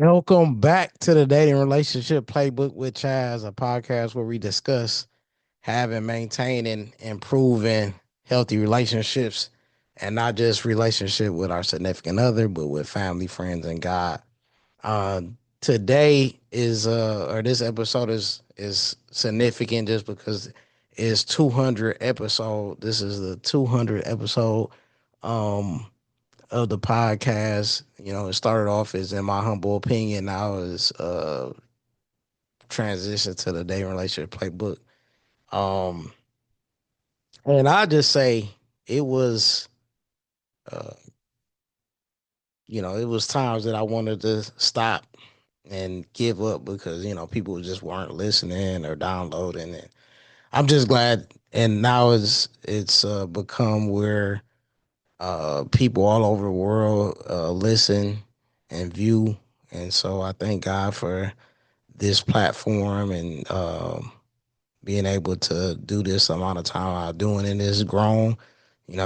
Welcome back to the Dating Relationship Playbook with Chaz, a podcast where we discuss having, maintaining, improving healthy relationships, and not just relationship with our significant other, but with family, friends, and God. Uh, Today is or this episode is significant just because it's 200 episode. This is the 200 episode. Um, of the podcast. It started off as in my humble opinion. Now is transition to the dating relationship playbook. Um, and I just say it was, uh, it was times that I wanted to stop and give up because people just weren't listening or downloading it. I'm just glad, and now it's become where people all over the world listen and view, and so I thank God for this platform and being able to do this amount of time I'm doing it is grown.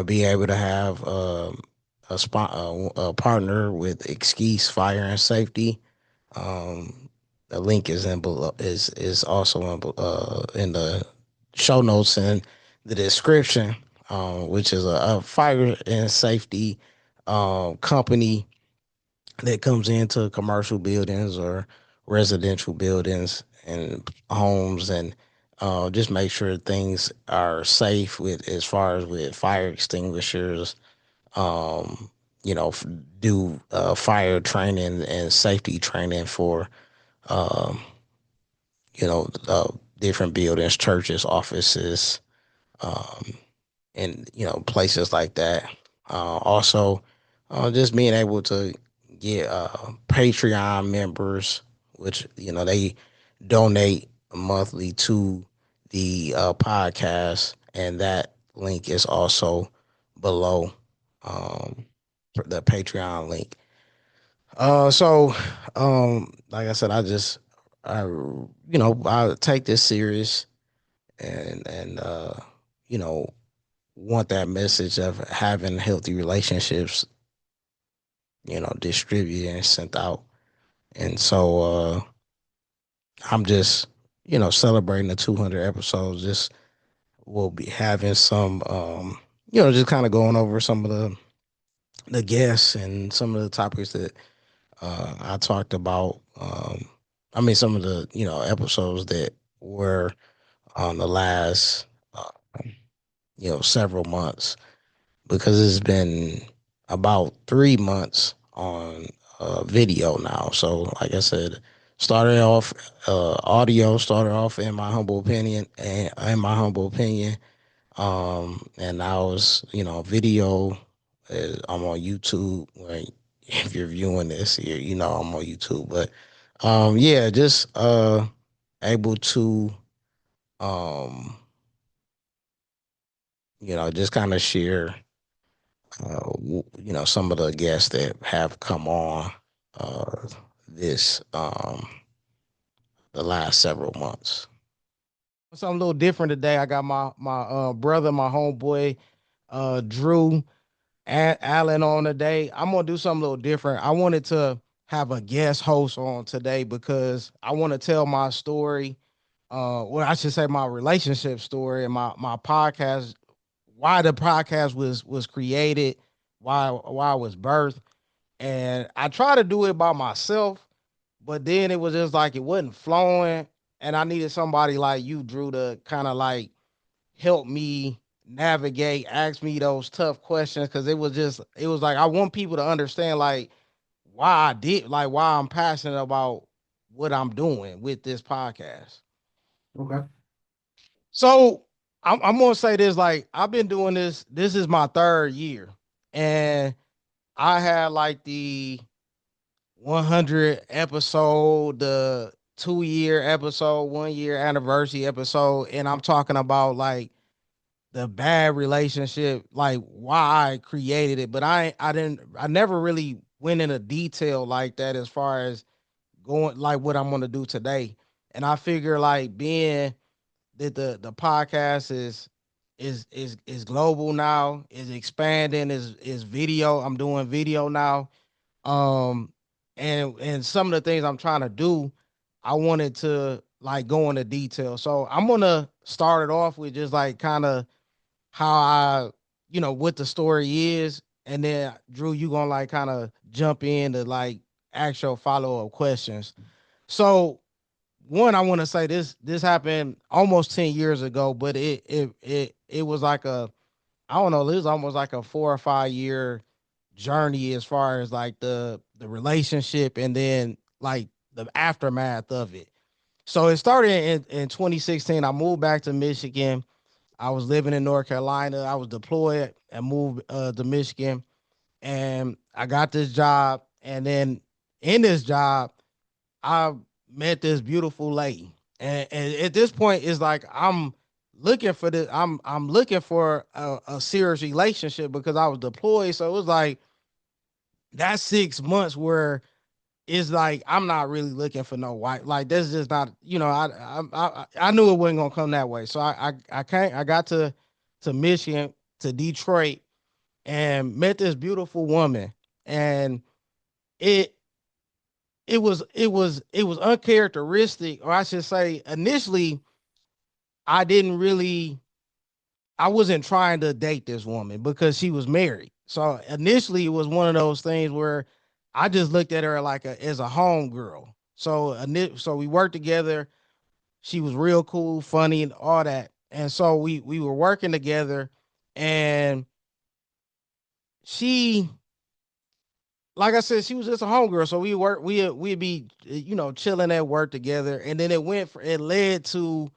Be able to have a partner with Exquise Fire and Safety. The link is is also in the show notes and the description, which is a fire and safety company that comes into commercial buildings or residential buildings and homes and just make sure things are safe with as far as with fire extinguishers. Um, do fire training and safety training for um, different buildings, churches, offices, um, and places like that. Also, just being able to get Patreon members, which they donate monthly to the podcast, and that link is also below the Patreon link. Like I said, I take this serious and you know want that message of having healthy relationships, distributed and sent out. And so I'm just, celebrating the 200 episodes. Just we'll be having some, just kind of going over some of the guests and some of the topics that I talked about. I mean, some of the, episodes that were on the last, uh, several months because it's been about 3 months on video now. So, like I said, started off audio, started off in my humble opinion, and in my humble opinion, and now it's video. I'm on YouTube. Like, if you're viewing this, I'm on YouTube. But yeah, just able to um, just kind of share some of the guests that have come on uh, this the last several months. Something a little different today. I got my brother, my homeboy, Drew Allen on today. I'm gonna do something a little different. I wanted to have a guest host on today because I want to tell my story. Well, I should say my relationship story and my podcast, why the podcast was created, why it was birthed, and I try to do it by myself, but then it was just like it wasn't flowing, and I needed somebody like you, Drew, to kind of like help me navigate, ask me those tough questions, because it was like I want people to understand like why I'm passionate about what I'm doing with this podcast. Okay. So I'm gonna say this: like I've been doing this. This is my third year, and I had like the 100 episode, the 2 year episode, 1 year anniversary episode, and I'm talking about like the bad relationship, like why I created it. But I never really went into detail like that as far as going like what I'm gonna do today. And I figure like being that the podcast is global now, is expanding, is video. I'm doing video now. Um and some of the things I'm trying to do, I wanted to like go into detail. So I'm gonna start it off with just like kind of how I, what the story is, and then Drew, you gonna like kind of jump in to like actual follow up questions. So one, I want to say this happened almost 10 years ago, but it was like a, I don't know, it was almost like a 4 or 5 year journey as far as like the relationship and then like the aftermath of it. So it started in 2016. I moved back to Michigan. I was living in North Carolina. I was deployed and moved to Michigan, and I got this job. And then in this job, I met this beautiful lady. And at this point, it's like I'm looking for this. I'm looking for a serious relationship because I was deployed. So it was like that 6 months where it's like I'm not really looking for no wife. Like that's just not, I knew it wasn't gonna come that way. So I can't I got to Michigan, to Detroit, and met this beautiful woman. And it it was uncharacteristic, or I should say initially I didn't really, I wasn't trying to date this woman because she was married. So initially it was one of those things where I just looked at her like as a home girl. So we worked together. She was real cool, funny, and all that. And so we were working together, and she, like I said, she was just a homegirl. So we'd be chilling at work together, and then it led to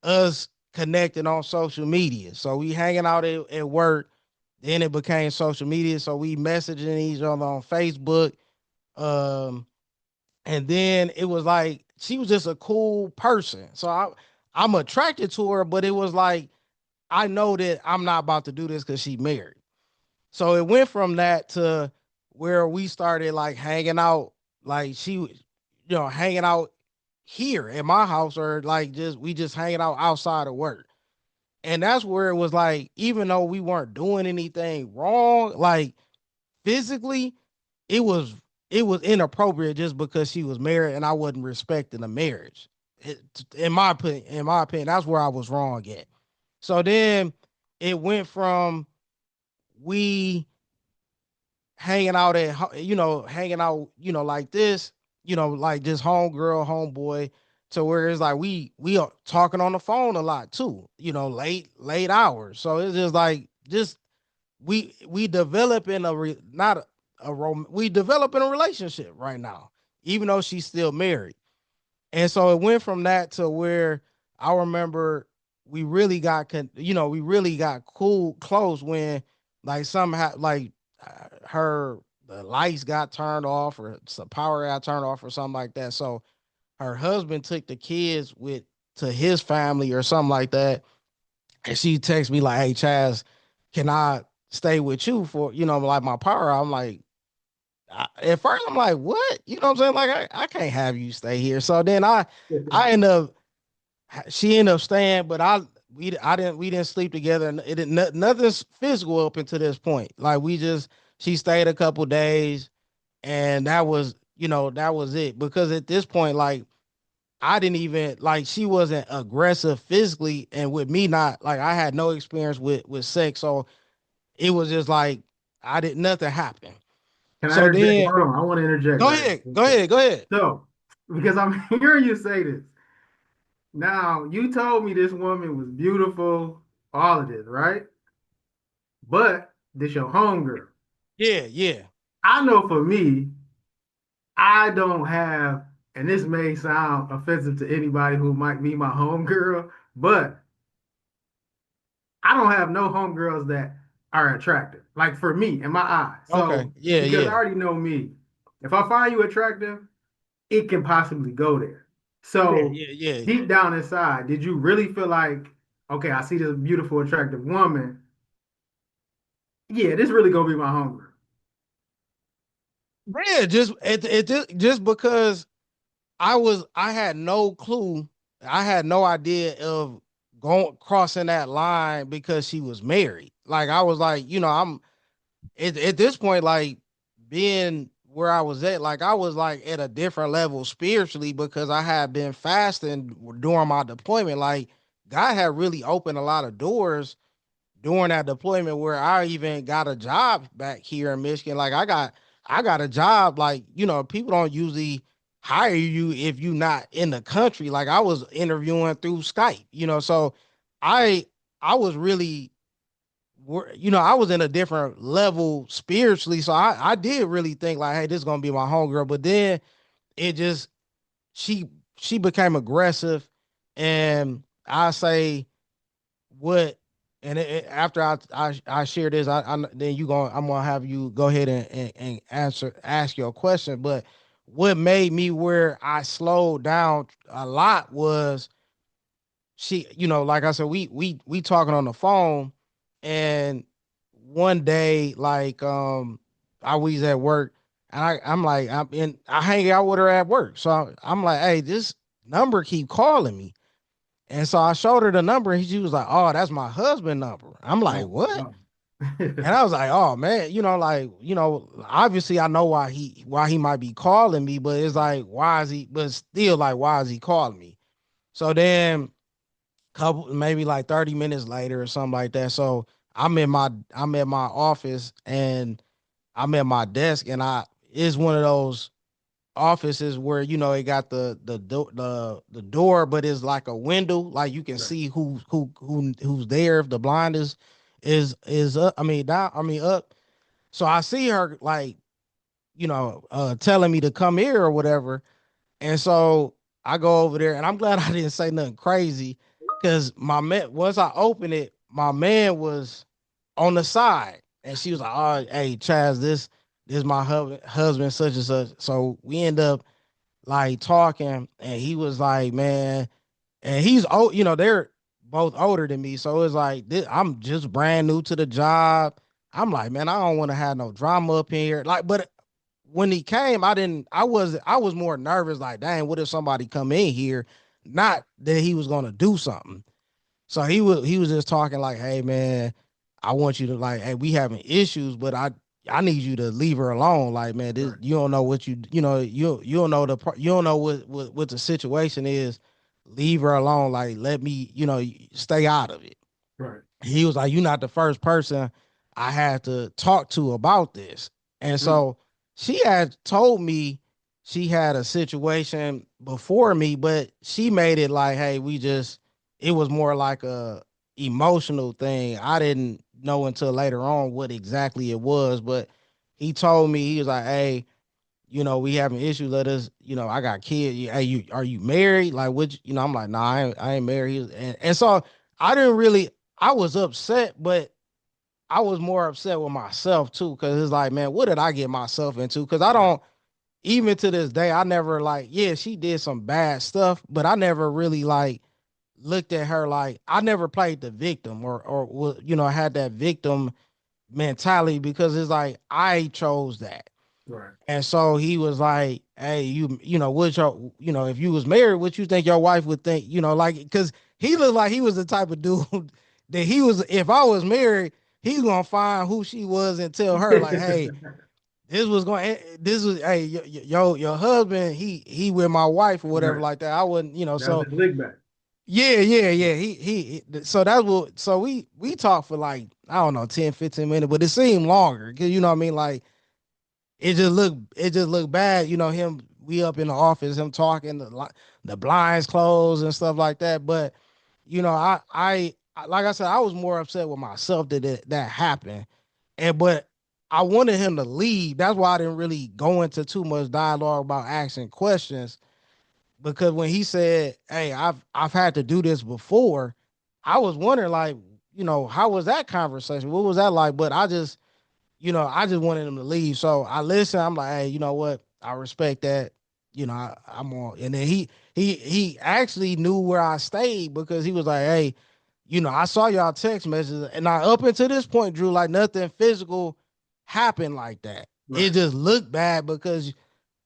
us connecting on social media. So we hanging out at work. Then it became social media. So we messaging each other on Facebook. Um, and then it was like she was just a cool person. So I'm attracted to her, but it was like I know that I'm not about to do this because she married. So it went from that to where we started like hanging out, like she was, hanging out here at my house, or like just hanging out outside of work. And that's where it was like, even though we weren't doing anything wrong, like physically, it was it was inappropriate just because she was married and I wasn't respecting the marriage. It, in my opinion, that's where I was wrong at. So then it went from we hanging out, like this, like just homegirl, homeboy, to where it's like we are talking on the phone a lot too, late hours. So it's just like just we develop in not we develop in a relationship right now, even though she's still married. And so it went from that to where I remember we really got cool close when like somehow like her the lights got turned off or some power got turned off or something like that. So her husband took the kids with to his family or something like that. And she texted me like, "Hey Chaz, can I stay with you for like my power?" I'm like, at first I'm like, "What?" You know what I'm saying? Like I can't have you stay here. So then I end up she ended up staying, but I didn't we didn't sleep together, and it didn't nothing's physical up until this point. Like she stayed a couple days, and that was it. Because at this point, like I didn't even like she wasn't aggressive physically, and with me not like I had no experience with sex, so it was just like I did nothing happen. Can I So interject? then Hold on. I want to interject go right ahead, here. go ahead, go ahead. So, because I'm hearing you say this. Now, you told me this woman was beautiful, all of this, right? But this your homegirl. Yeah, yeah. I know for me, I don't have, and this may sound offensive to anybody who might be my homegirl, but I don't have no homegirls that are attractive. Like for me, in my eyes. Okay. So Yeah, because I yeah. already know me, if I find you attractive, it can possibly go there. Yeah, So yeah, yeah. deep down inside, did you really feel like, okay, I see this beautiful, attractive woman. Yeah, this really gonna be my homegirl. Yeah, just because I had no clue. I had no idea of going crossing that line because she was married. Like I was like, I'm at this point, like being where I was at. Like I was like at a different level spiritually because I had been fasting during my deployment. Like God had really opened a lot of doors during that deployment where I even got a job back here in Michigan. Like I got a job. Like people don't usually hire you if you not in the country. Like I was interviewing through Skype. So I I was really I was in a different level spiritually. So I did really think like, hey, this is gonna be my homegirl. But then it just she she became aggressive, and I say what, and after I share this, then I'm gonna have you go ahead and ask your question. But what made me where I slowed down a lot was she, like I said, we talking on the phone, and one day, like, I was at work, and I'm like, I hang out with her at work, so I'm like, hey, this number keep calling me, and so I showed her the number, and she was like, oh, that's my husband number. I'm like, Oh, what? no. And I was like, oh man, like, obviously I know why he might be calling me, but it's like, why is he? But still, like, why is he calling me? So then couple maybe like 30 minutes later or something like that. So I'm at my office, and I'm at my desk, and I it's one of those offices where it got the door, but it's like a window, like you can Right, see who's there if the blind is up. I mean down. I mean up. So I see her like telling me to come here or whatever, and so I go over there, and I'm glad I didn't say nothing crazy, because my man, once I opened it, my man was on the side, and she was like, "Oh, hey, Chaz, this is my husband, such and such." So we end up like talking, and he was like, "Man," and he's old. They're both older than me, so it's like I'm just brand new to the job. I'm like, man, I don't want to have no drama up in here. Like, but when he came, I was more nervous, like, dang, what if somebody come in here? Not that he was gonna do something. So he was just talking like, hey man, I want you to, like, hey, we having issues, but I need you to leave her alone. Like, man, this, right, you don't know what you don't know you don't know what the situation is. Leave her alone. Like, let me, stay out of it. right. He was like, "You're not the first person I had to talk to about this." And Mm, so she had told me she had a situation before me, but she made it like, "Hey, it was more like a emotional thing." I didn't know until later on what exactly it was, but he told me, he was like, "Hey, we having issues. Let us, I got kids. Hey, are you married? Like, which, I'm like, nah, I ain't married." And so I didn't really, I was upset, but I was more upset with myself too, because it's like, man, what did I get myself into? Because I right, don't, even to this day, I never, like, yeah, she did some bad stuff, but I never really like looked at her like, I never played the victim, or had that victim mentality, because it's like I chose that. right, And so he was like, "Hey, what's your, if you was married, what you think your wife would think, like, because he looked like he was the type of dude that he was. If I was married, he's gonna find who she was and tell her, like, hey, this was, hey, your husband, he with my wife or whatever right. like that. I wouldn't, That was so his lick back. yeah, yeah, yeah. So that's what. So we talked for like, I don't know, 10, 15 minutes, but it seemed longer, because you know what I mean, like it just looked bad. Him, we up in the office, him talking, the blinds closed and stuff like that. But like I said, I was more upset with myself that happened, but I wanted him to leave. That's why I didn't really go into too much dialogue about asking questions, because when he said, "Hey, I've had to do this before," I was wondering, like, how was that conversation? What was that like? But I just wanted him to leave. So I listened. I'm like, hey, you know what? I respect that. I'm on. And then he actually knew where I stayed, because he was like, hey, I saw y'all text messages, and up until this point, Drew, like, nothing physical happened like that. It Right. just looked bad because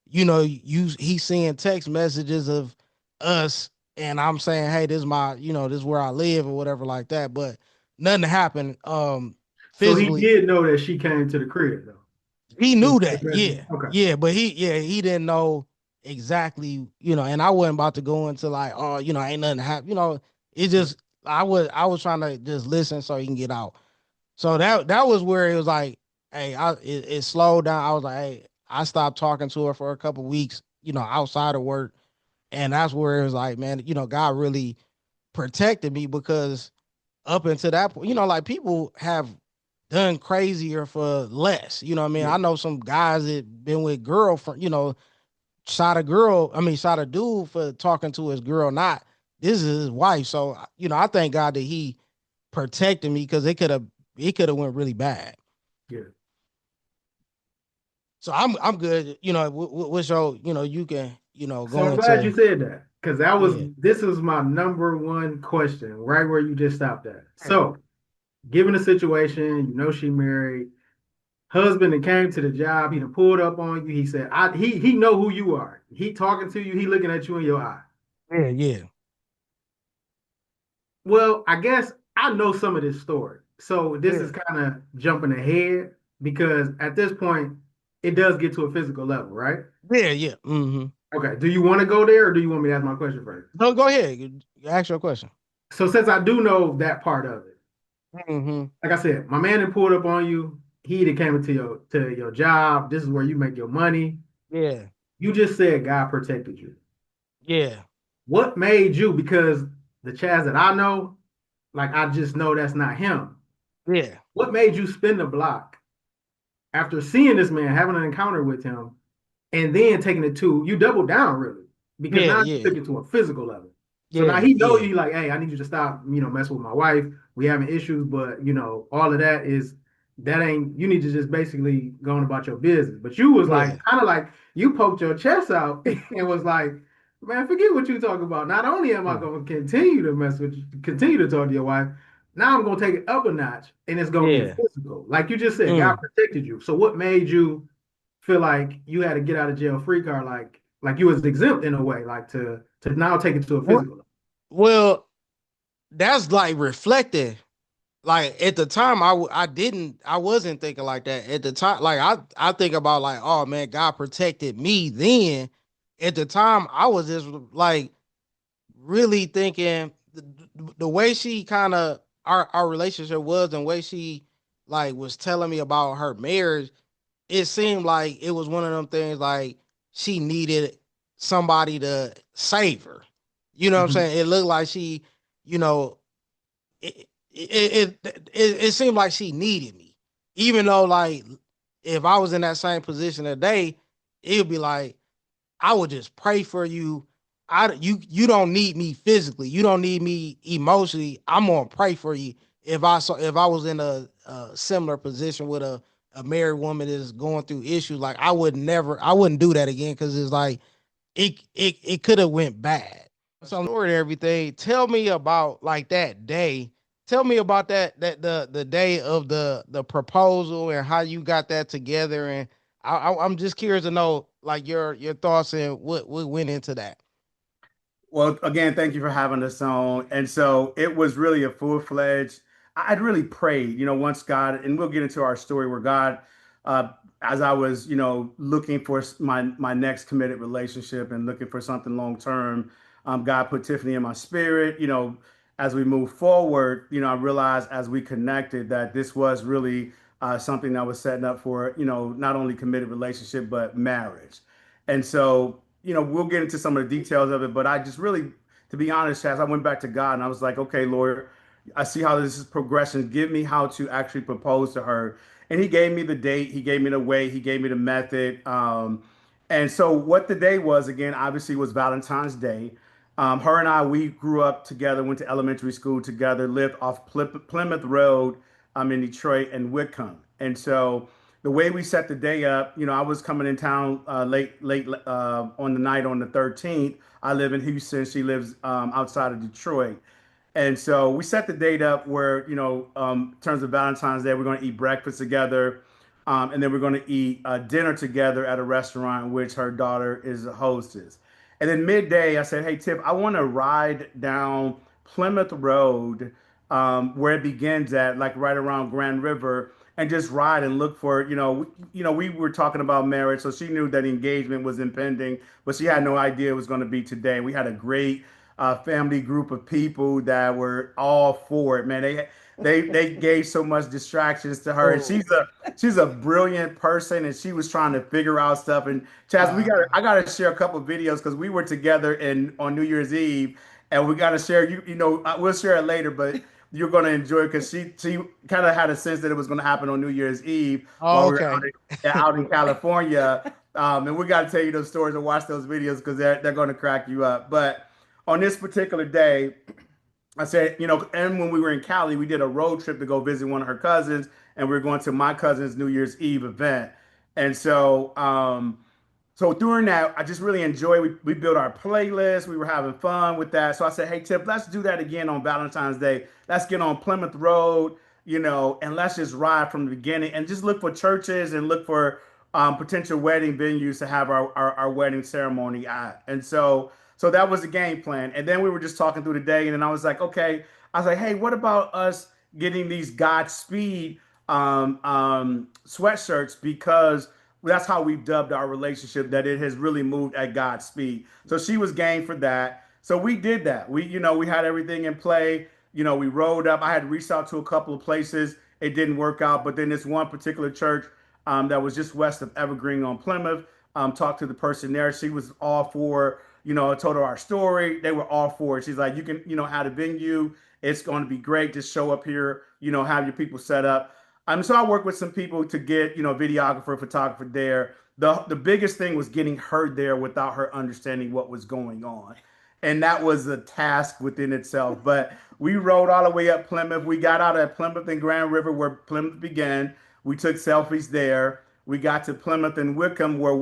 he's seeing text messages of us, and I'm saying, hey, this is where I live or whatever like that. But nothing happened So he physically. did know that she came to the crib though. He He was knew that, interested. yeah, Okay. yeah, but he didn't know exactly, and I wasn't about to go into like, oh, ain't nothing happen, it Yeah. just I was trying to just listen so he can get out. So that was where it was like, hey, it slowed down. I was like, hey, I stopped talking to her for a couple weeks, outside of work, and that's where it was like, man, God really protected me because up until that point, like people have done crazier for less. You know what I mean? Yeah. I know some guys that been with girlfriend, shot a girl, shot a dude for talking to his girl, not this is his wife. So, I thank God that he protected me because it could have went really bad. Yeah. So I'm good. With your, you can, So go I'm glad you into, said that because yeah. this was my number one question, right where you just stopped at. Yeah. So, given the situation, she married, husband that came to the job, he done pulled up on you. He said, he know who you are. He talking to you, he looking at you in your eye. Yeah, yeah, Well, I guess I know some of this story. So this yeah, is kind of jumping ahead because at this point, it does get to a physical level, right? yeah, yeah. Mm-hmm. Okay. Do you want to go there or do you want me to ask my question first? No, go ahead. Ask your question. So since I do know that part of it, Mm-hmm. like I said, my man that pulled up on you, he that came into your job. This is where you make your money. Yeah, You just said God protected you. yeah, What made you? Because the Chaz that I know, like I just know that's not him. yeah, What made you spin the block after seeing this man, having an encounter with him, and then taking it to you doubled down really because yeah, now you yeah, took it to a physical level. So now yeah, he know yeah, you like, hey, I need you to stop, messing with my wife. We having issues, but all of that is that ain't you need to just basically go on about your business. But you was like yeah, kind of like you poked your chest out and was like, man, forget what you talk about. Not only am I mm, going to continue to mess with you, continue to talk to your wife, now I'm going to take it up a notch and it's going to get yeah. physical. Like you just said, God Mm. protected you. So what made you feel like you had to get out of jail free card, like you was exempt in a way, like to now take it to a What? physical. Well, that's like reflective. Like at the time, I wasn't thinking like that. At the time, like I think about like, oh man, God protected me. Then, at the time, I was just like really thinking the way she kind of our relationship was, and the way she like was telling me about her marriage. It seemed like it was one of them things like she needed somebody to save her. You know what I'm Mhm. saying? It looked like she, you know, it seemed like she needed me. Even though like if I was in that same position today, it would be like I would just pray for you. You don't need me physically. You don't need me emotionally. I'm gonna pray for you. If I was in a similar position with a married woman that's going through issues, like I wouldn't do that again because it's like it could have went bad. So story and everything. Tell me about like that day. Tell me about that the day of the proposal and how you got that together. And I'm just curious to know like your thoughts and what went into that. Well, again, thank you for having us on. And so it was really a full-fledged, I'd really prayed, once God, and we'll get into our story where God, uh, as I was, looking for my next committed relationship and looking for something long term, God put Tiffany in my spirit. As we move forward, I realized as we connected that this was really something that was setting up for, not only committed relationship, but marriage. And so, we'll get into some of the details of it, but I just really, to be honest, Chaz, I went back to God and I was like, okay, Lord, I see how this is progression. Give me how to actually propose to her. And he gave me the date, he gave me the way, he gave me the method. And so what the day was, again, obviously was Valentine's Day. Her and I, we grew up together, went to elementary school together, lived off Plymouth Road in Detroit and Whitcomb. And so the way we set the day up, I was coming in town late on the night on the 13th. I live in Houston. She lives outside of Detroit. And so we set the date up where, in terms of Valentine's Day, we're going to eat breakfast together. And then we're going to eat dinner together at a restaurant, in which her daughter is a hostess. And then midday, I said, hey, Tiff, I want to ride down Plymouth Road where it begins at, like right around Grand River. and just ride and look for, we were talking about marriage, so she knew that engagement was impending, but she had no idea it was going to be today. We had a great family group of people that were all for it, man. They gave so much distractions to her, and Oh, she's a brilliant person, and she was trying to figure out stuff. And Chaz, I gotta share a couple of videos because we were together in on New Year's Eve, and we gotta share. We'll share it later, but you're gonna enjoy it because she kind of had a sense that it was gonna happen on New Year's Eve while oh, we were okay. out in California. And we got to tell you those stories and watch those videos because they're going to crack you up. But on this particular day, I said, and when we were in Cali, we did a road trip to go visit one of her cousins, and we were going to my cousin's New Year's Eve event. And so during that, I just really enjoyed. We built our playlist. We were having fun with that. So I said, "Hey, Tip, let's do that again on Valentine's Day. Let's get on Plymouth Road, and let's just ride from the beginning and just look for churches and look for potential wedding venues to have our wedding ceremony at." And so that was the game plan. And then we were just talking through the day, and then I was like, "Okay." I was like, "Hey, what about us getting these Godspeed sweatshirts because." That's how we've dubbed our relationship, that it has really moved at God's speed. So she was game for that. So we did that. We had everything in play. We rolled up. I had reached out to a couple of places. It didn't work out. But then this one particular church that was just west of Evergreen on Plymouth, talked to the person there. She was all for, I told her our story. They were all for it. She's like, you can, have a venue. It's going to be great. Just show up here, have your people set up. So I worked with some people to get, videographer, photographer there. The biggest thing was getting her there without her understanding what was going on. And that was a task within itself. But we rode all the way up Plymouth. We got out at Plymouth and Grand River where Plymouth began. We took selfies there. We got to Plymouth and Wickham where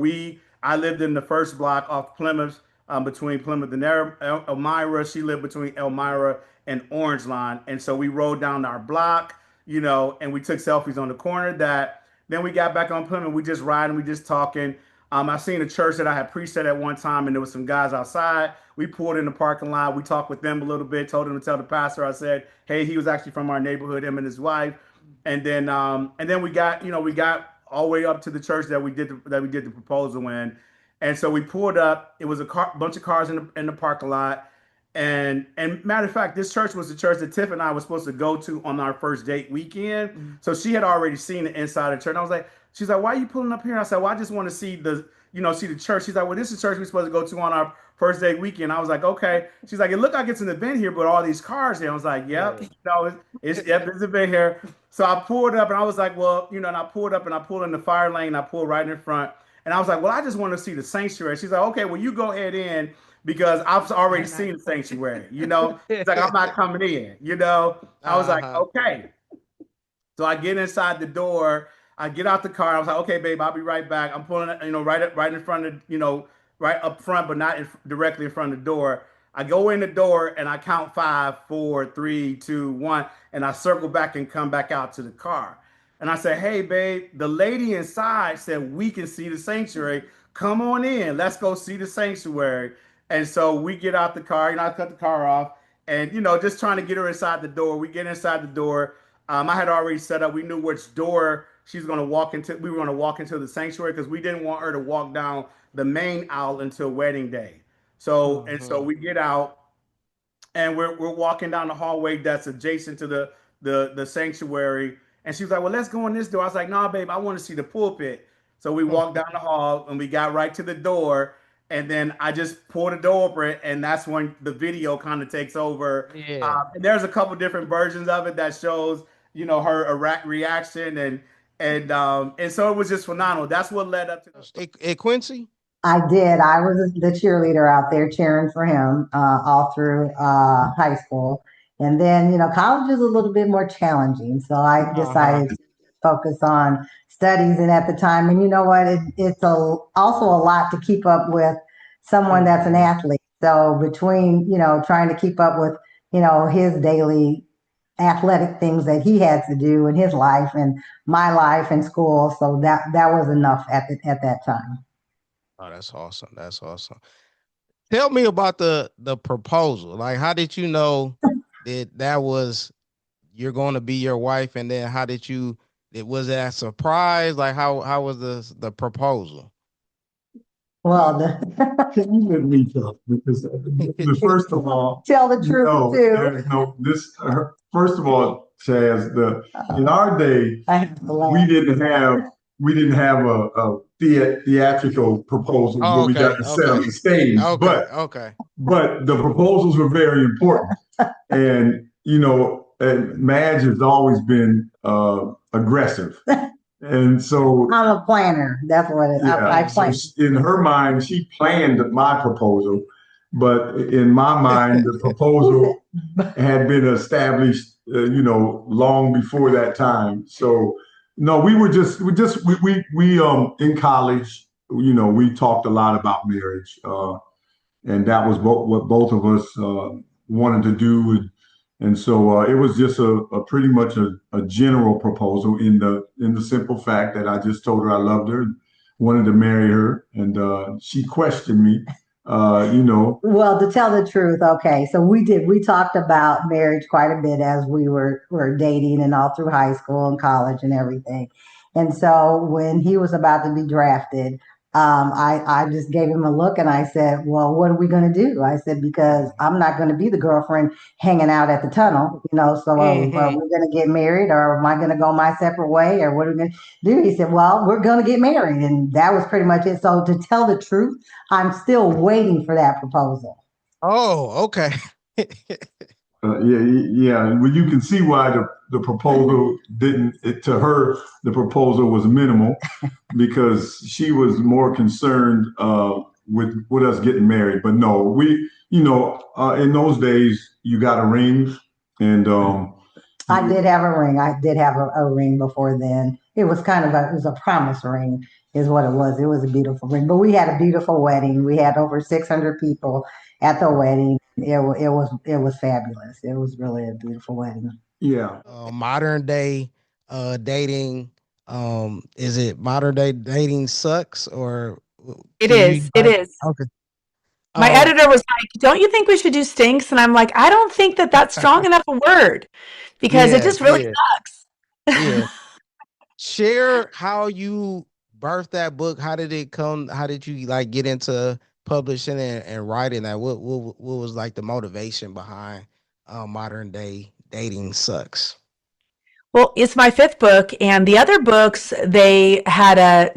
I lived in the first block off Plymouth, between Plymouth and Elmira. She lived between Elmira and Orange Line. And so we rode down our block, and we took selfies on the corner. That then we got back on Plymouth. We just riding, we just talking. I seen a church that I had preached at one time, and there was some guys outside. We pulled in the parking lot. We talked with them a little bit. Told them to tell the pastor. I said, "Hey, he was actually from our neighborhood, him and his wife." And then we got all the way up to the church that we did the proposal in. And so we pulled up. It was bunch of cars in the parking lot. And matter of fact, this church was the church that Tiff and I were supposed to go to on our first date weekend. So she had already seen the inside of the church. And I was like, she's like, "Why are you pulling up here?" I said, "Well, I just want to see the church." She's like, "Well, this is the church we're supposed to go to on our first date weekend." I was like, "Okay." She's like, "It looked like it's an event here, but all these cars here." I was like, "Yep, Yeah. yep, it's an event here." So I pulled up and I was like, "Well, and I pulled up and I pulled in the fire lane. And I pulled right in front. And I was like, "Well, I just want to see the sanctuary." She's like, "Okay, well, you go ahead in because I've already seen the sanctuary." It's like, "I'm not coming in. I was like, Uh-huh. "Okay." So I get inside the door. I get out the car. I was like, "Okay, babe, I'll be right back." I'm pulling, right in front of, right up front, but not directly in front of the door. I go in the door and I count five, four, three, two, one, and I circle back and come back out to the car. And I said, "Hey, babe, the lady inside said we can see the sanctuary. Come on in. Let's go see the sanctuary." And so we get out the car. I cut the car off, and just trying to get her inside the door. We get inside the door. I had already set up. We knew which door she's going to walk into. We were going to walk into the sanctuary because we didn't want her to walk down the main aisle until wedding day. So Hmm. we get out and we're walking down the hallway that's adjacent to the sanctuary. And she was like, "Well, let's go in this door." I was like, "Nah, babe, I want to see the pulpit." So we walked down the hall and we got right to the door. And then I just pulled the door open, and that's when the video kind of takes over. Yeah. And there's a couple different versions of it that shows, her reaction, and so it was just phenomenal. That's what led up to the. Hey, Quincy. I did. I was the cheerleader out there cheering for him all through high school. And then, college is a little bit more challenging. So I Uh-huh. decided to focus on studies. And at the time, and you know what? It's also a lot to keep up with someone that's an Hmm. athlete. So between, trying to keep up with, his daily athletic things that he had to do in his life and my life and school. So that was enough at that time. Oh, that's awesome. That's awesome. Tell me about the proposal. Like, how did you know that was you're going to be your wife, and then how did you It was it a surprise? Like how was the proposal? Well, You let me talk because first of all, tell the truth too. no, this first of all, Chaz, the in our day I have to we laugh. didn't have we didn't have a theatrical proposals Oh, where we got okay, to set okay, up the stage, okay, okay. but the proposals were very important. And and Madge has always been aggressive, and so I'm a planner. That's what it, I yeah, so plan. in her mind, she planned my proposal, but in my mind, the proposal had been established, long before that time. So no, we in college, we talked a lot about marriage, and that was what both of us wanted to do, and so it was just a pretty much a general proposal in the simple fact that I just told her I loved her and wanted to marry her, and she questioned me, you know. Well, to tell the truth, okay, so we talked about marriage quite a bit as we were dating and all through high school and college and everything. And so when he was about to be drafted, I just gave him a look and I said, "Well, what are we going to do?" I said, "Because I'm not going to be the girlfriend hanging out at the tunnel, you know. So are Hmm. we going to get married, or am I going to go my separate way, or what are we going to do?" He said, "Well, we're going to get married," and that was pretty much it. So to tell the truth, I'm still waiting for that proposal. Oh, okay. Yeah. Well, you can see why the proposal didn't. To her, the proposal was minimal because she was more concerned with us getting married. But no, in those days you got a ring, and I did have a ring. I did have a ring before then. It was it was a promise ring, is what it was. It was a beautiful ring. But we had a beautiful wedding. We had over 600 people at the wedding. It was fabulous. It was really a beautiful wedding. yeah. Modern day dating. Is it modern day dating sucks or It can you is. It like is. okay? My Um, editor was like, "Don't you think we should do stinks?" And I'm like, "I don't think that that's strong enough a word because it yeah, just really yeah, sucks." yeah. Share how you birthed that book. How did it come? How did you like get into publishing and writing that? What was like the motivation behind modern day dating sucks? Well, it's my fifth book, and the other books they had a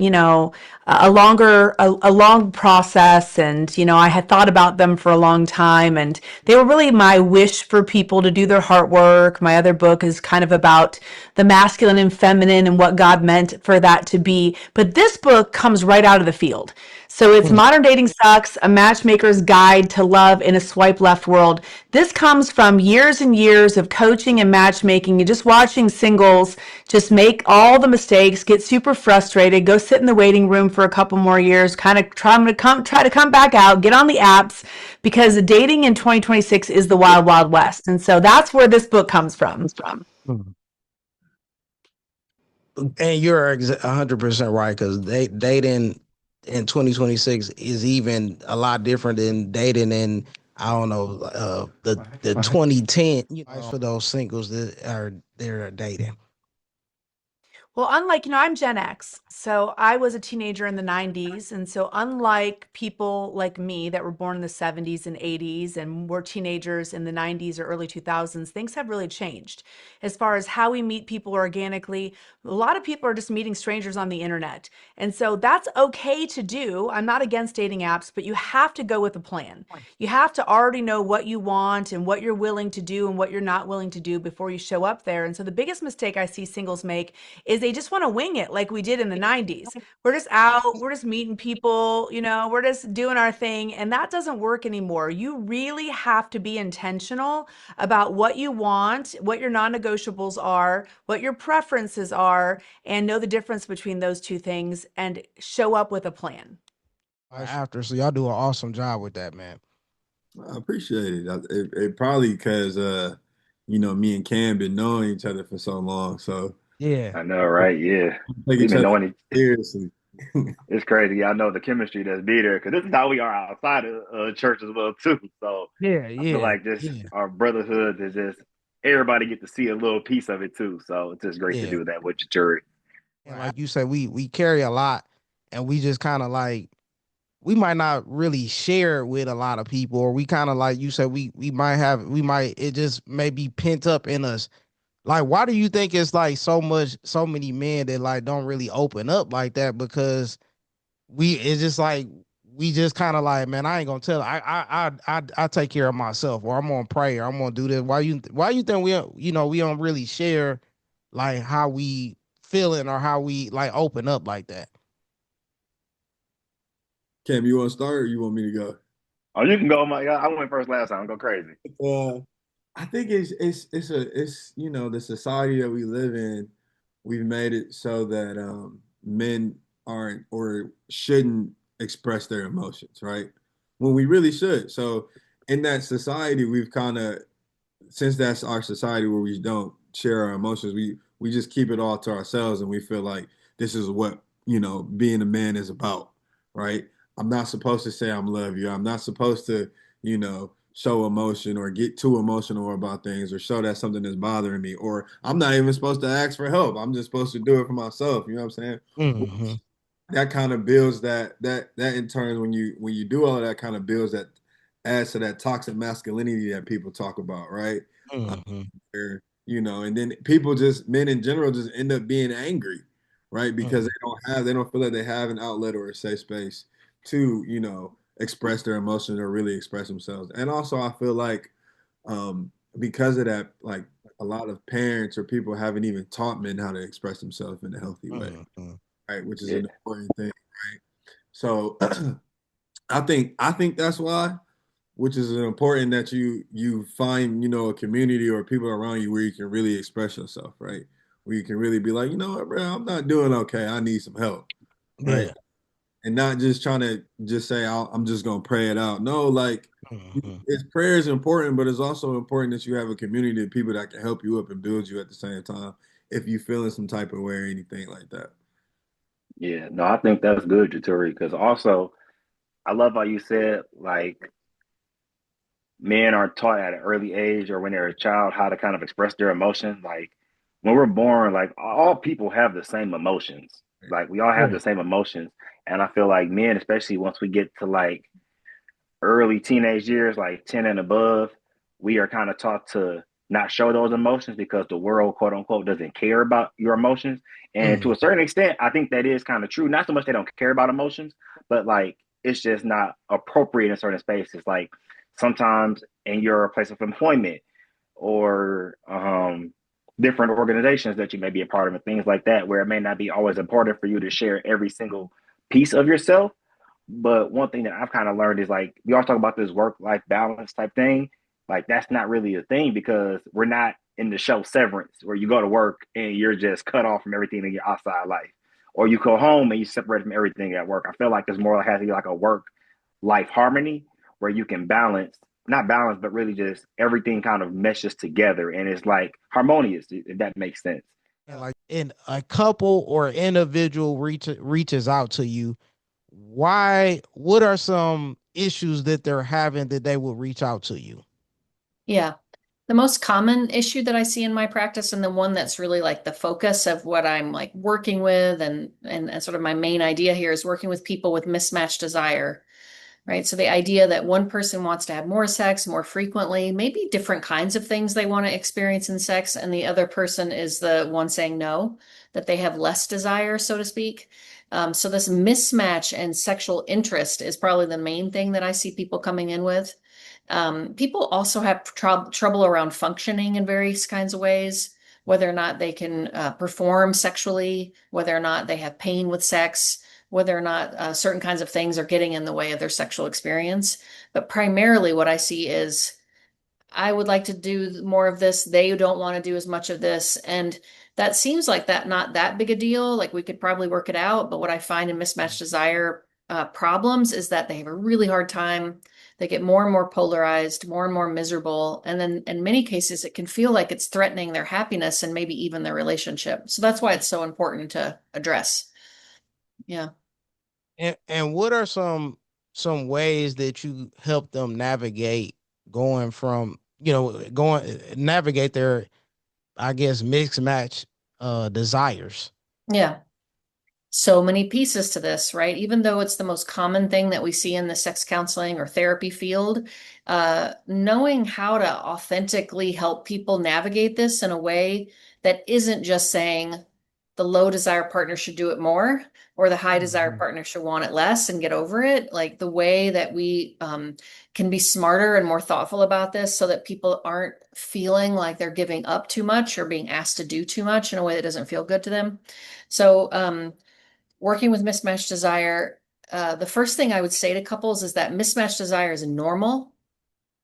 long process, and I had thought about them for a long time, and they were really my wish for people to do their heart work. My other book is kind of about the masculine and feminine and what God meant for that to be, but this book comes right out of the field. So it's Hmm. Modern Dating Sucks, a matchmaker's guide to love in a swipe left world. This comes from years and years of coaching and matchmaking and just watching singles just make all the mistakes, get super frustrated, go sit in the waiting room for a couple more years, kind of try to come back out, get on the apps because dating in 2026 is the wild wild west. And so that's where this book comes from. Hmm. And you're 100% right because dating in 2026 is even a lot different than dating in I don't know the 2010. For those singles that are they're dating. Well, unlike, I'm Gen X. So I was a teenager in the 90s. And so, unlike people like me that were born in the 70s and 80s and were teenagers in the 90s or early 2000s, things have really changed as far as how we meet people organically. A lot of people are just meeting strangers on the internet. And so, that's okay to do. I'm not against dating apps, but you have to go with a plan. You have to already know what you want and what you're willing to do and what you're not willing to do before you show up there. And so, the biggest mistake I see singles make is they just want to wing it like we did in the 90s. We're just out, we're just meeting people, we're just doing our thing. And that doesn't work anymore. You really have to be intentional about what you want, what your non negotiables are, what your preferences are, and know the difference between those two things and show up with a plan. After so y'all do an awesome job with that, man. I appreciate it. It probably because me and Cam been knowing each other for so long, so Yeah. I know, right? Yeah. take We've each been other knowing it. seriously. It's crazy. I know the chemistry that's be there because this is how we are outside of church as well too. So Yeah, I feel yeah, like this yeah. our brotherhood is just everybody get to see a little piece of it too. So it's just great to Yeah. do that with your jury. And like you said, we carry a lot, and we just kind of like we might not really share it with a lot of people, or we kind of like you said we might it just may be pent up in us. Like, why do you think it's like so many men that like don't really open up like that? Because it's just like we just kind of like, man, I ain't gonna tell. I take care of myself, or I'm gonna pray, or I'm gonna do this. Why you think we don't really share like how we feeling or how we like open up like that? Cam, you want to start or you want me to go? Oh, you can go, my. I went first last time. Go crazy. Uh, I think it's the society that we live in, we've made it so that men aren't or shouldn't express their emotions, right? When we really should. So in that society, we've kind of, since that's our society where we don't share our emotions, we just keep it all to ourselves, and we feel like this is what being a man is about, right? I'm not supposed to say I'm love you. I'm not supposed to show emotion or get too emotional about things or show that something is bothering me, or I'm not even supposed to ask for help. I'm just supposed to do it for myself. You know what I'm saying? Mm-hmm. That kind of builds that in turn, when you do all of that, kind of builds that, adds to that toxic masculinity that people talk about, right? Mm-hmm. Where, and then people, just men in general, just end up being angry, right? Because Mm-hmm. they don't feel like they have an outlet or a safe space to, express their emotions or really express themselves. And also I feel like, because of that, like, a lot of parents or people haven't even taught men how to express themselves in a healthy way, Mm-hmm. right? Which is Yeah. an important thing, right? So I think that's why, which is important that you find, a community or people around you where you can really express yourself, right? Where you can really be like, you know what, bro, I'm not doing okay. I need some help, right? Yeah. And not just trying to just say I'm just gonna pray it out. No, like, Mm-hmm. it's prayer is important, but it's also important that you have a community of people that can help you up and build you at the same time if you feel in some type of way or anything like that. Yeah. No, I think that's good, Jaturi, because also I love how you said like men are taught at an early age or when they're a child how to kind of express their emotions. Like when we're born, like all people have the same emotions. Like we all have Yeah. the same emotions. And I feel like men, especially once we get to like early teenage years, like 10 and above, we are kind of taught to not show those emotions because the world, quote unquote, doesn't care about your emotions. And to a Mm-hmm. certain extent, I think that is kind of true. Not so much they don't care about emotions, but like it's just not appropriate in certain spaces. Like sometimes in your place of employment or different organizations that you may be a part of and things like that, where it may not be always important for you to share every single piece of yourself. But one thing that I've kind of learned is like we always talk about this work life balance type thing. Like that's not really a thing because we're not in the show Severance where you go to work and you're just cut off from everything in your outside life, or you go home and you separate from everything at work. I feel like there's more like has to be like a work life harmony where you can balance, not balance, but really just everything kind of meshes together and it's like harmonious, if that makes sense. And like in a couple or individual reaches out to you, what are some issues that they're having that they will reach out to you? Yeah. The most common issue that I see in my practice, and the one that's really like the focus of what I'm like working with, and sort of my main idea here, is working with people with mismatched desire, right? So the idea that one person wants to have more sex more frequently, maybe different kinds of things they want to experience in sex, and the other person is the one saying no, that they have less desire, so to speak. So this mismatch and sexual interest is probably the main thing that I see people coming in with. People also have trouble around functioning in various kinds of ways, whether or not they can perform sexually, whether or not they have pain with sex, whether or not certain kinds of things are getting in the way of their sexual experience. But primarily, what I see is I would like to do more of this. They don't want to do as much of this. And that seems like that not that big a deal. Like we could probably work it out. But what I find in mismatched desire problems is that they have a really hard time. They get more and more polarized, more and more miserable. And then in many cases, it can feel like it's threatening their happiness and maybe even their relationship. So that's why it's so important to address. Yeah. And what are some ways that you help them navigate going from going navigate their, I guess, mixed match desires. Yeah. So many pieces to this, right? Even though it's the most common thing that we see in the sex counseling or therapy field, knowing how to authentically help people navigate this in a way that isn't just saying the low desire partner should do it more or the high desire Mhm. partner should want it less and get over it. Like the way that we can be smarter and more thoughtful about this so that people aren't feeling like they're giving up too much or being asked to do too much in a way that doesn't feel good to them. So, working with mismatched desire, the first thing I would say to couples is that mismatched desire is normal.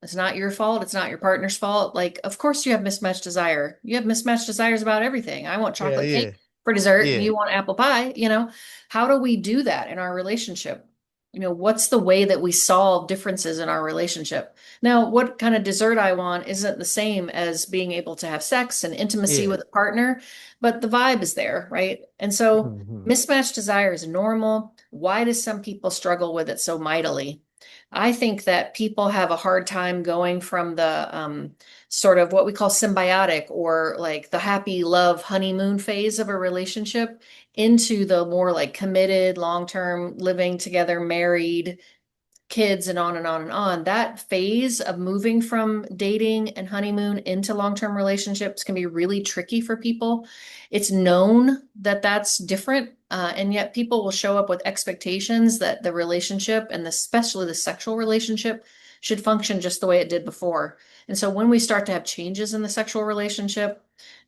It's not your fault. It's not your partner's fault. Like, of course you have mismatched desire. You have mismatched desires about everything. I want Yeah, chocolate yeah, cake for dessert and yeah, you want apple pie, you know? How do we do that in our relationship? You know, what's the way that we solve differences in our relationship? Now, what kind of dessert I want isn't the same as being able to have sex and intimacy yeah. with a partner, but the vibe is there, right? And so Mhm. mismatched desire is normal. Why do some people struggle with it so mightily? I think that people have a hard time going from the sort of what we call symbiotic or like the happy love honeymoon phase of a relationship into the more like committed, long-term living together, married, kids, and on and on and on. That phase of moving from dating and honeymoon into long-term relationships can be really tricky for people. It's known that that's different, and yet people will show up with expectations that the relationship and especially the sexual relationship should function just the way it did before. And so when we start to have changes in the sexual relationship,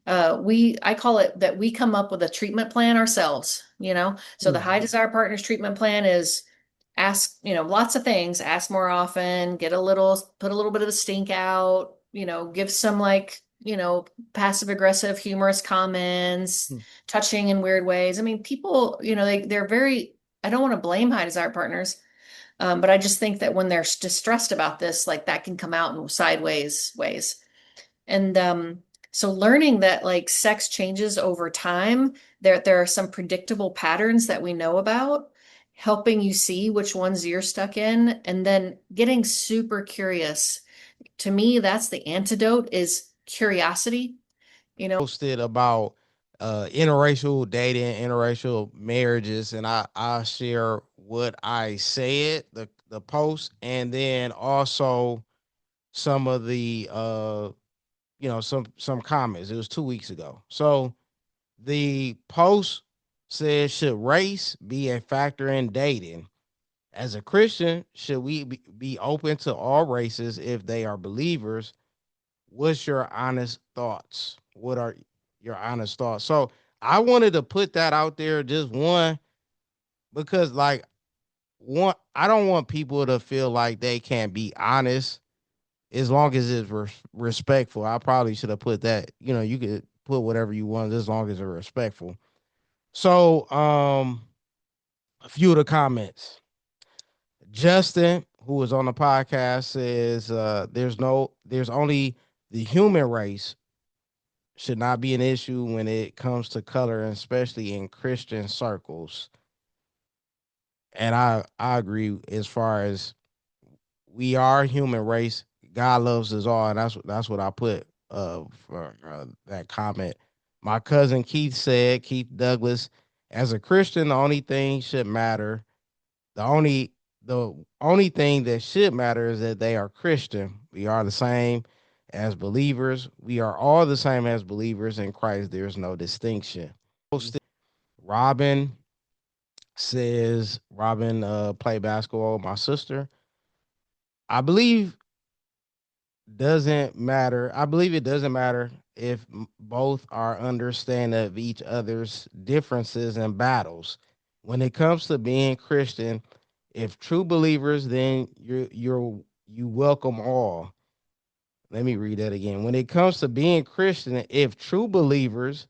I call it that we come up with a treatment plan ourselves, you know? So the high Mhm. desire partners treatment plan is ask, you know, lots of things, ask more often, put a little bit of the stink out, you know, give some like, you know, passive aggressive, humorous comments, touching in weird ways. I mean, people, you know, they're very, I don't want to blame high desire partners, but I just think that when they're distressed about this, like that can come out in sideways ways. And so learning that like sex changes over time, there are some predictable patterns that we know about, helping you see which ones you're stuck in, and then getting super curious. To me, that's the antidote is curiosity. You know, Posted about interracial dating, interracial marriages, and I share what I said, the post, and then also some of the some comments. It was 2 weeks ago. So the post says, should race be a factor in dating? As a Christian, should we be open to all races if they are believers? What's your honest thoughts? What are your honest thoughts? So I wanted to put that out there, just one, because like one, I don't want people to feel like they can't be honest as long as it's respectful. I probably should have put that. You could put whatever you want as long as it's respectful. So, a few of the comments. Justin, who was on the podcast, says there's only the human race should not be an issue when it comes to color, and especially in Christian circles. And I agree as far as we are human race. God loves us all, and that's what I put for that comment. My cousin Keith Douglas, as a Christian, the only the only thing that should matter is that they are Christian. We are the same as believers. We are all the same as believers in Christ. There's no distinction. Robin Robin play basketball with my sister. I believe doesn't matter. I believe it doesn't matter if both are understanding of each other's differences and battles. When it comes to being Christian, if true believers, then you welcome all. Let me read that again. When it comes to being Christian, if true believers,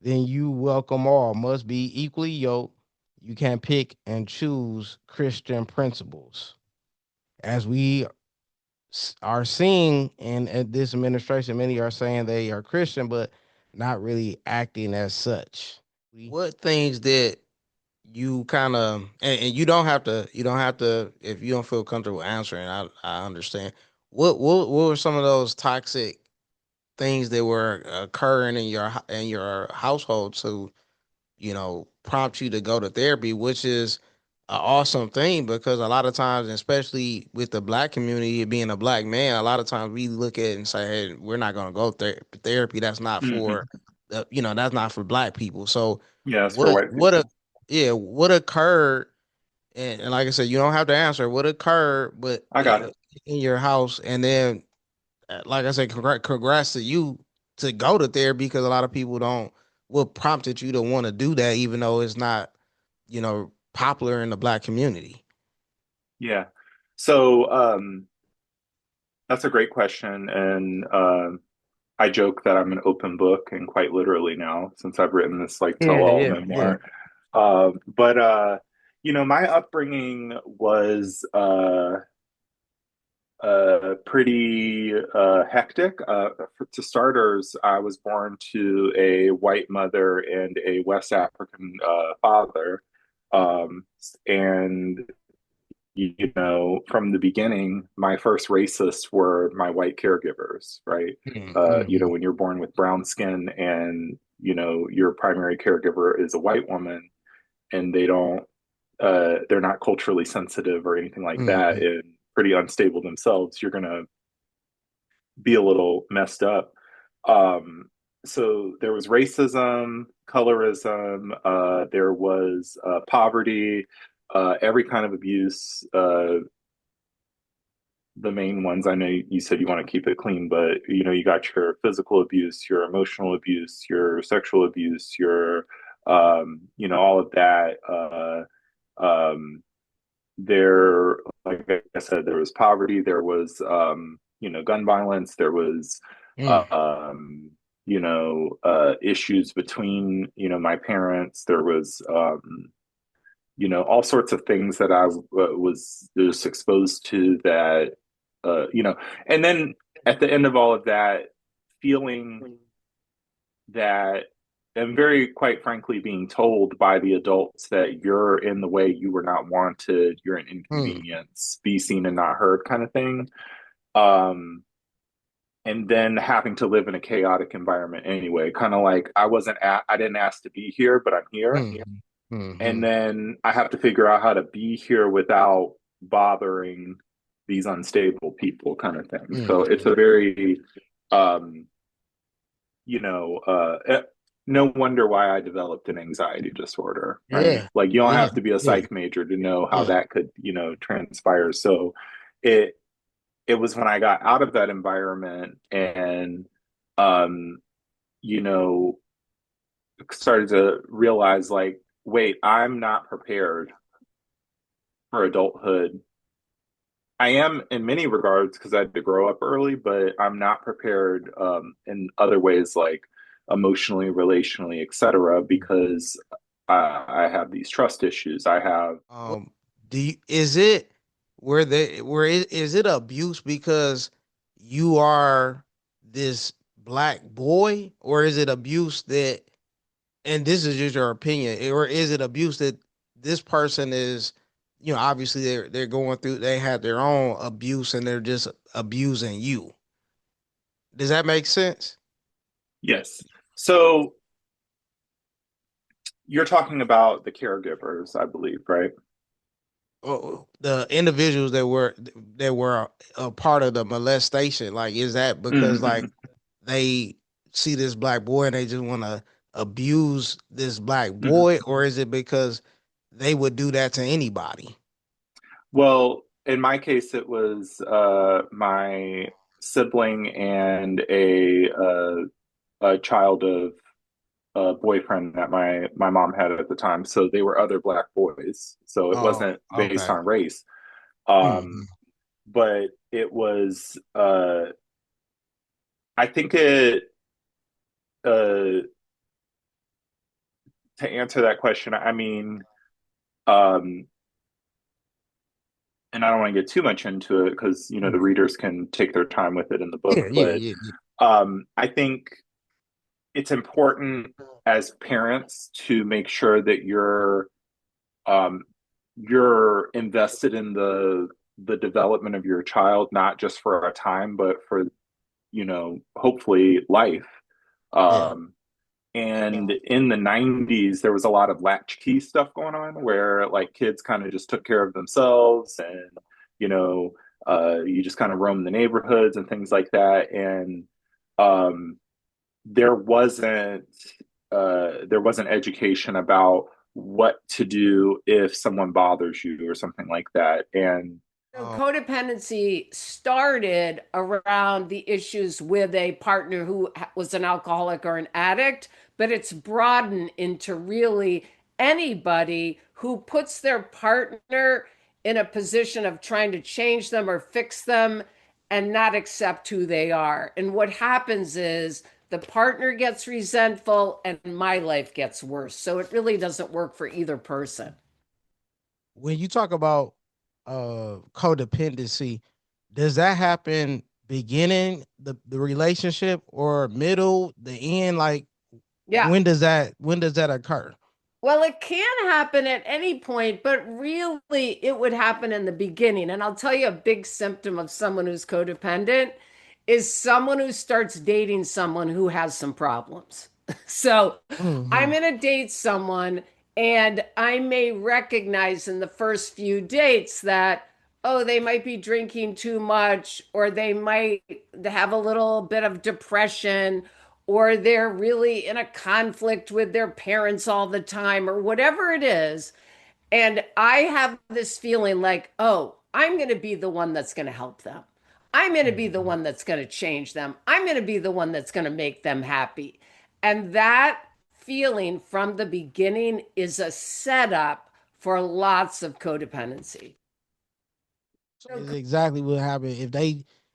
then you welcome all. Must be equally yoked. You can pick and choose Christian principles. As we are seeing in this administration, many are saying they are Christian, but not really acting as such. What things that you kind of, and you don't have to if you don't feel comfortable answering, I understand. what were some of those toxic things that were occurring in your household to prompt you to go to therapy, which is an awesome thing because a lot of times, especially with the black community, being a black man, a lot of times we look at it and say, "Hey, we're not going to go therapy. That's not Hmm. for, that's not for black people." So, Yeah, it's for what white what a people. yeah, what occurred? And like I said, you don't have to answer what occurred, but I got it. in your house, and then like I said, congrats to you to go to therapy because a lot of people don't. What prompted you to want to do that, even though it's not, popular in the black community? Yeah. So that's a great question, and I joke that I'm an open book, and quite literally now, since I've written this like Yeah, tell-all yeah, yeah. memoir. But my upbringing was pretty hectic. To starters, I was born to a white mother and a West African father. Um, and from the beginning, my first racists were my white caregivers, right? Mm-hmm. When you're born with brown skin and, your primary caregiver is a white woman and they're not culturally sensitive or anything like that Mm-hmm. and pretty unstable themselves, you're going to be a little messed up. Um, so there was racism, colorism, there was poverty, every kind of abuse. The main ones, I know you said you want to keep it clean, but you got your physical abuse, your emotional abuse, your sexual abuse, your all of that. There, like I said, there was poverty, there was gun violence, there was issues between my parents, there was all sorts of things that I was just exposed to that and then at the end of all of that, feeling that and very quite frankly being told by the adults that you're in the way, you were not wanted, you're an Mm-hmm. inconvenience, be seen and not heard kind of thing. um and then having to live in a chaotic environment anyway, kind of like I didn't ask to be here, but I'm here. Mm-hmm. And Mm-hmm. then I have to figure out how to be here without bothering these unstable people kind of thing. So it's Mm-hmm. a very um you know, no wonder why I developed an anxiety disorder, right? Yeah, Like you don't yeah, have to be a yeah, psych major to know how yeah. that could, transpire. So it it was when I got out of that environment and um, you know, started to realize like, wait, I'm not prepared for adulthood. I am in many regards because I had to grow up early, but I'm not prepared in other ways like emotionally, relationally, etc. Because I have these trust issues. I have Um, is it is it abuse because you are this black boy, or is it abuse that, and this is just your opinion, or is it abuse that this person is, obviously they're going through, they have their own abuse and they're just abusing you. Does that make sense? yes. So you're talking about the caregivers, I believe, right? The individuals that were a part of the molestation, like, is that because like Mm-hmm. they see this black boy and they just want to abuse this black Mm-hmm. boy, or is it because they would do that to anybody? Well, in my case, it was my sibling and a child of a boyfriend that my mom had at the time. So they were other black boys. So it Oh, wasn't based okay. on race. Hmm. But it was I think it uh to answer that question, I mean, um and I don't want to get too much into it because the readers can take their time with it in the Yeah, book, yeah, but yeah, yeah. I think it's important as parents to make sure that um, you're invested in the development of your child, not just for a time, but for, hopefully life. Yeah. Um, and in the 90s, there was a lot of latchkey stuff going on where like kids kind of just took care of themselves and, you know, you just kind of roam the neighborhoods and things like that. And um, there wasn't there wasn't education about what to do if someone bothers you or something like that. And So Um, codependency started around the issues with a partner who was an alcoholic or an addict, but it's broadened into really anybody who puts their partner in a position of trying to change them or fix them and not accept who they are. And what happens is the partner gets resentful and my life gets worse. So it really doesn't work for either person. when you talk about codependency, does that happen beginning the relationship or middle, the end? Like Yeah. when does that occur? Well, it can happen at any point, but really it would happen in the beginning. And I'll tell you a big symptom of someone who's codependent is someone who starts dating someone who has some problems. So I'm Hmm. going to date someone and I may recognize in the first few dates that, oh, they might be drinking too much, or they might have a little bit of depression, or they're really in a conflict with their parents all the time, or whatever it is. And I have this feeling like, oh, I'm going to be the one that's going to help them. I'm going to be the one that's going to change them. I'm going to be the one that's going to make them happy. And that feeling from the beginning is a setup for lots of codependency. Is exactly what happened.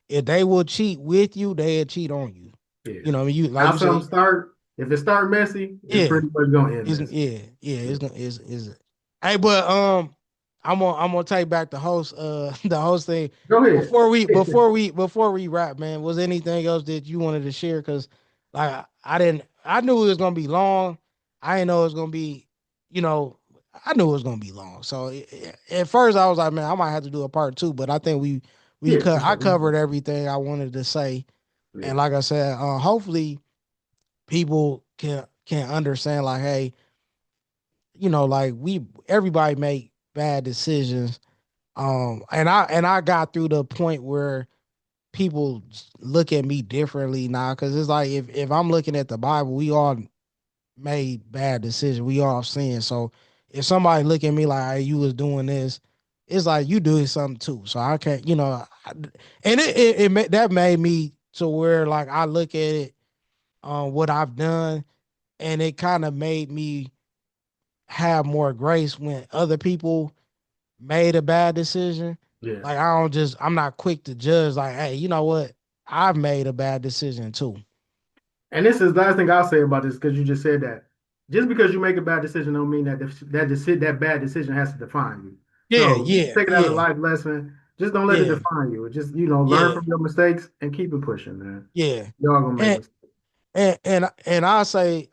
If they will cheat with you, they'll cheat on you. Yeah. You know, what I mean, you like How you something say, start, if it start messy, it's yeah, pretty much gonna end it's messy. yeah, Yeah. it's gonna is. Hey, but I'm gonna take back the host the host thing Go ahead. before we wrap, man. Was there anything else that you wanted to share? Because like I knew it was gonna be long. I didn't know it was gonna be, you know, I knew it was gonna be long. So at first I was like, man, I might have to do a part two. But I think Yeah, for I sure. covered everything I wanted to say. Yeah. And like I said, hopefully people can understand. Like, hey, like everybody make bad decisions. And I got through the point where people look at me differently now, because it's like if I'm looking at the Bible, we all made bad decisions. We all sin. So if somebody look at me like, hey, you was doing this, it's like you doing something too. So I can't, and that made me to where like I look at it, what I've done, and it kind of made me have more grace when other people made a bad decision. Yeah. Like I'm not quick to judge. Like, hey, you know what? I've made a bad decision too. And this is the last thing I'll say about this, because you just said that. Just because you make a bad decision don't mean that that bad decision has to define you. Yeah, So yeah, take it as a yeah, life lesson. Just don't let it yeah, define you. Just learn yeah, from your mistakes and keep it pushing, man. yeah. Y'all gonna make And mistakes. and I say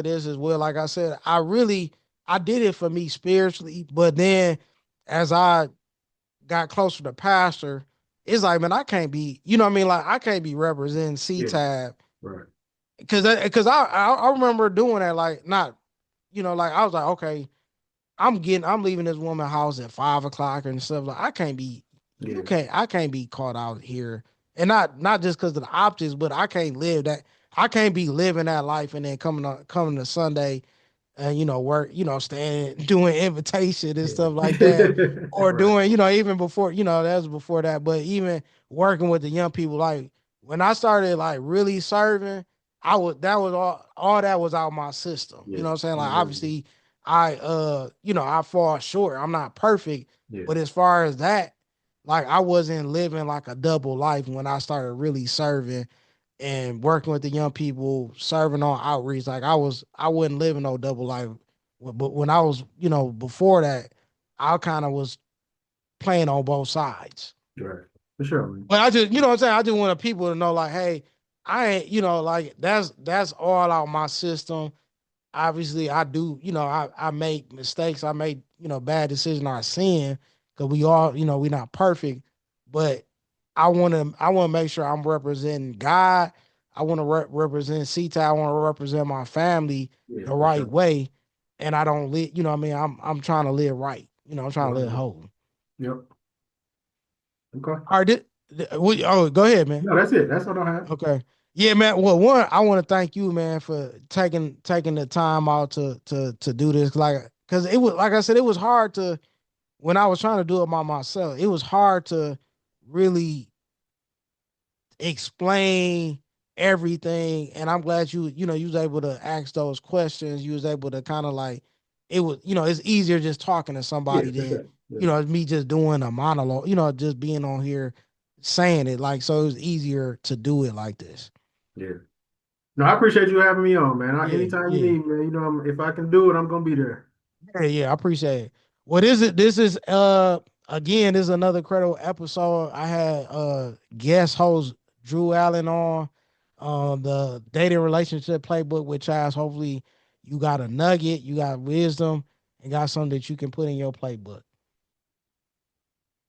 this as well. Like I said, I did it for me spiritually, but then as I got closer to pastor, it's like, man, I can't be, you know what I mean? Like I can't be representing C Yeah, tab, right. because I remember doing that, like not, like I was like, okay, I'm leaving this woman house at 5 o'clock and stuff. Like Yeah, I can't be caught out here. And not just because of the optics, but I can't live that. I can't be living that life and then coming to Sunday and work, staying doing invitation and stuff like that, yeah. or Right. doing, even before, that was before that, but even working with the young people, like when I started like really serving, that was all that was out my system. You Yeah. know what I'm saying? Like Yeah. obviously I fall short. I'm not perfect, Yeah. but as far as that, like I wasn't living like a double life when I started really serving and working with the young people, serving on outreach. Like I wasn't living no double life. But when I was, before that, I kind of was playing on both sides. Right. For sure, man. But I just, what I'm saying? I just want people to know, like, hey, I ain't, like that's all out my system. Obviously, I do, I make mistakes. I make, bad decisions. I sin, because we all, we're not perfect, but I want to make sure I'm representing God. I want to represent CTA. I want to represent my family Yeah, the for right sure. way, and I don't live. What I mean, I'm trying to live right. I'm trying to live 100. whole. Yep. Okay. All right, oh, go ahead, man. No, that's it. That's what I have. Okay. Yeah, man. Well, one, I want to thank you, man, for taking the time out to do this. Like, cause it was, like I said, it was hard to, when I was trying to do it by myself, it was hard to really explain everything. And I'm glad you was able to ask those questions. You was able to kind of like, it was, it's easier just talking to Yeah, somebody for than, sure. Yeah. me just doing a monologue, just being on here saying it. Like, so it was easier to do it like this. Yeah. No, I appreciate you having me on, man. Yeah, Anytime you yeah. need, man, if I can do it, I'm gonna be there. Yeah, yeah, I appreciate it. What is it? This is again, this is another credible episode. I had guest host Drew Allen on the dating relationship playbook with Chaz. Hopefully you got a nugget, you got wisdom, and got something that you can put in your playbook.